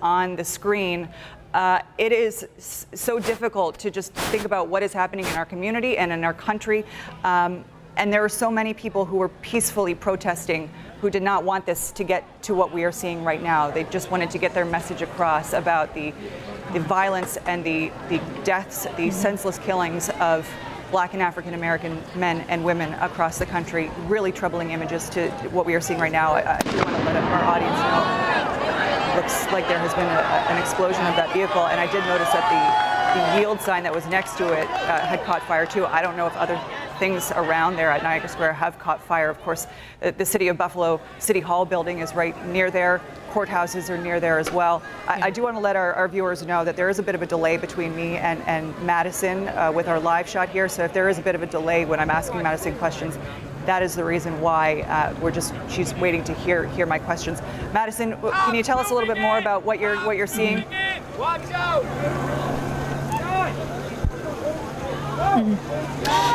on the screen, it is so difficult to just think about what is happening in our community and in our country. And there are so many people who were peacefully protesting who did not want this to get to what we are seeing right now. They just wanted to get their message across about the violence and the deaths, the senseless killings of Black and African American men and women across the country. Really troubling images to what we are seeing right now. I do want to let our audience know. Looks like there has been an explosion of that vehicle, and I did notice that the yield sign that was next to it had caught fire too. I don't know if other things around there at Niagara Square have caught fire. Of course, the City of Buffalo City Hall building is right near there. Courthouses are near there as well. I do want to let our viewers know that there is a bit of a delay between me and Madison with our live shot here. So if there is a bit of a delay when I'm asking Madison questions, that is the reason why she's waiting to hear my questions. Madison, can you tell us a little bit more about what you're seeing? Watch out!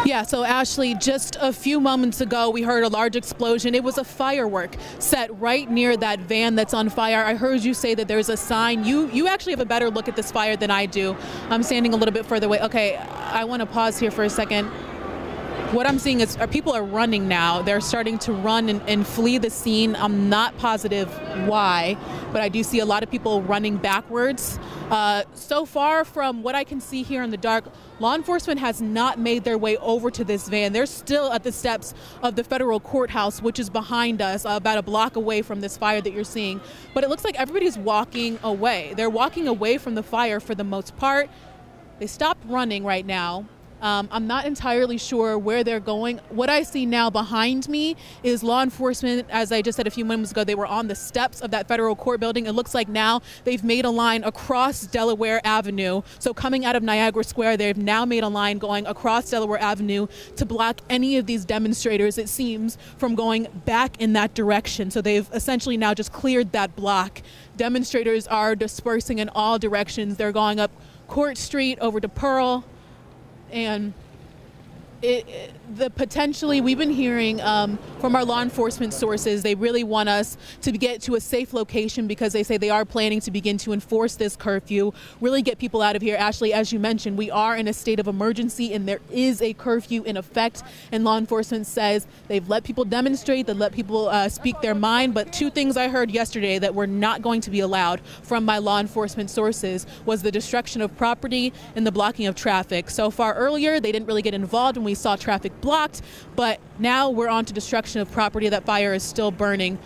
Yeah, so Ashley, just a few moments ago, we heard a large explosion. It was a firework set right near that van that's on fire. I heard you say that there's a sign. You actually have a better look at this fire than I do. I'm standing a little bit further away. Okay, I want to pause here for a second. What I'm seeing is people are running now. They're starting to run and flee the scene. I'm not positive why, but I do see a lot of people running backwards. So far from what I can see here in the dark, law enforcement has not made their way over to this van. They're still at the steps of the federal courthouse, which is behind us, about a block away from this fire that you're seeing. But it looks like everybody's walking away. They're walking away from the fire for the most part. They stopped running right now. I'm not entirely sure where they're going. What I see now behind me is law enforcement. As I just said a few moments ago, they were on the steps of that federal court building. It looks like now they've made a line across Delaware Avenue. So coming out of Niagara Square, they've now made a line going across Delaware Avenue to block any of these demonstrators, it seems, from going back in that direction. So they've essentially now just cleared that block. Demonstrators are dispersing in all directions. They're going up Court Street over to Pearl. And potentially, we've been hearing from our law enforcement sources, they really want us to get to a safe location because they say they are planning to begin to enforce this curfew, really get people out of here. Ashley, as you mentioned, we are in a state of emergency and there is a curfew in effect. And law enforcement says they've let people demonstrate, they've let people speak their mind. But two things I heard yesterday that were not going to be allowed from my law enforcement sources was the destruction of property and the blocking of traffic. So far earlier, they didn't really get involved when we saw traffic blocked, but now we're on to destruction of property. That fire is still burning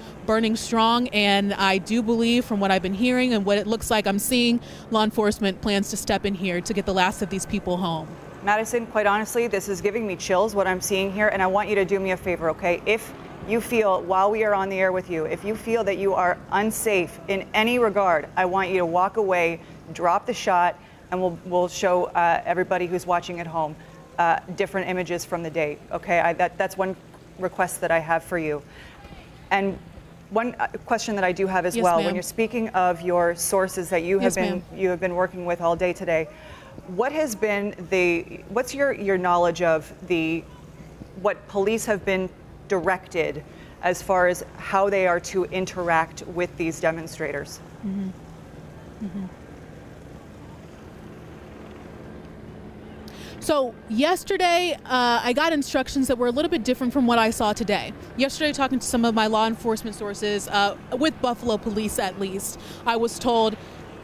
strong, and I do believe from what I've been hearing and what it looks like I'm seeing, law enforcement plans to step in here to get the last of these people home. Madison, quite honestly, this is giving me chills what I'm seeing here, and I want you to do me a favor, okay? If you feel, while we are on the air with you, if you feel that you are unsafe in any regard, I want you to walk away, drop the shot, and we'll show everybody who's watching at home different images from the day, okay? That's one request that I have for you. And one question that I do have as well, when you're speaking of your sources that you have been working with all day today, what has been what's your knowledge of what police have been directed as far as how they are to interact with these demonstrators? Mm-hmm. Mm-hmm. So yesterday, I got instructions that were a little bit different from what I saw today. Yesterday, talking to some of my law enforcement sources, with Buffalo Police at least, I was told,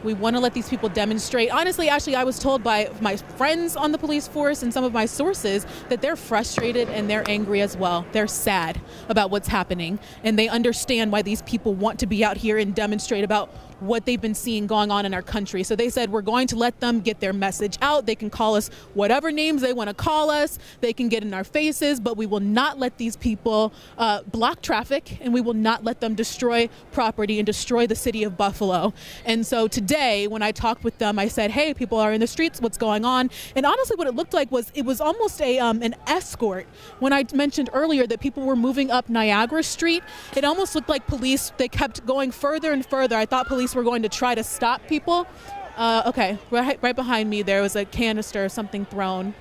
we want to let these people demonstrate. Honestly, actually, I was told by my friends on the police force and some of my sources that they're frustrated and they're angry as well. They're sad about what's happening, and they understand why these people want to be out here and demonstrate about what they've been seeing going on in our country. So they said, we're going to let them get their message out. They can call us whatever names they want to call us. They can get in our faces, but we will not let these people block traffic, and we will not let them destroy property and destroy the city of Buffalo. And so today, when I talked with them, I said, hey, people are in the streets, what's going on? And honestly, what it looked like was, it was almost an escort. When I mentioned earlier that people were moving up Niagara Street, it almost looked like police, they kept going further and further. I thought police were going to try to stop people. Okay, right behind me there was a canister or something thrown.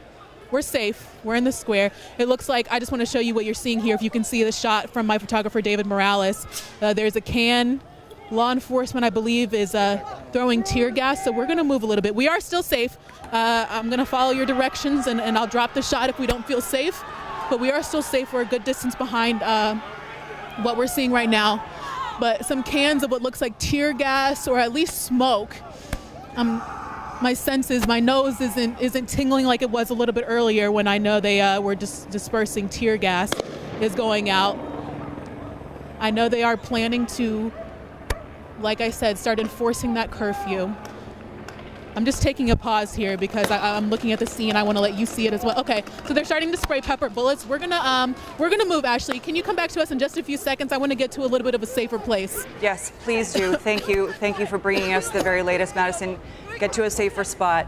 We're safe. We're in the square. It looks like, I just want to show you what you're seeing here. If you can see the shot from my photographer, David Morales, there's a can law enforcement, I believe, is throwing tear gas, so we're going to move a little bit. We are still safe. I'm going to follow your directions, and I'll drop the shot if we don't feel safe. But we are still safe. We're a good distance behind what we're seeing right now. But some cans of what looks like tear gas, or at least smoke. My senses, my nose isn't tingling like it was a little bit earlier when I know they were just dispersing tear gas is going out. I know they are planning to, like I said, start enforcing that curfew. I'm just taking a pause here because I'm looking at the scene. I want to let you see it as well. Okay, so they're starting to spray pepper bullets. We're gonna move. Ashley, can you come back to us in just a few seconds? I want to get to a little bit of a safer place. Yes, please do. Thank you for bringing us the very latest, Madison. Get to a safer spot.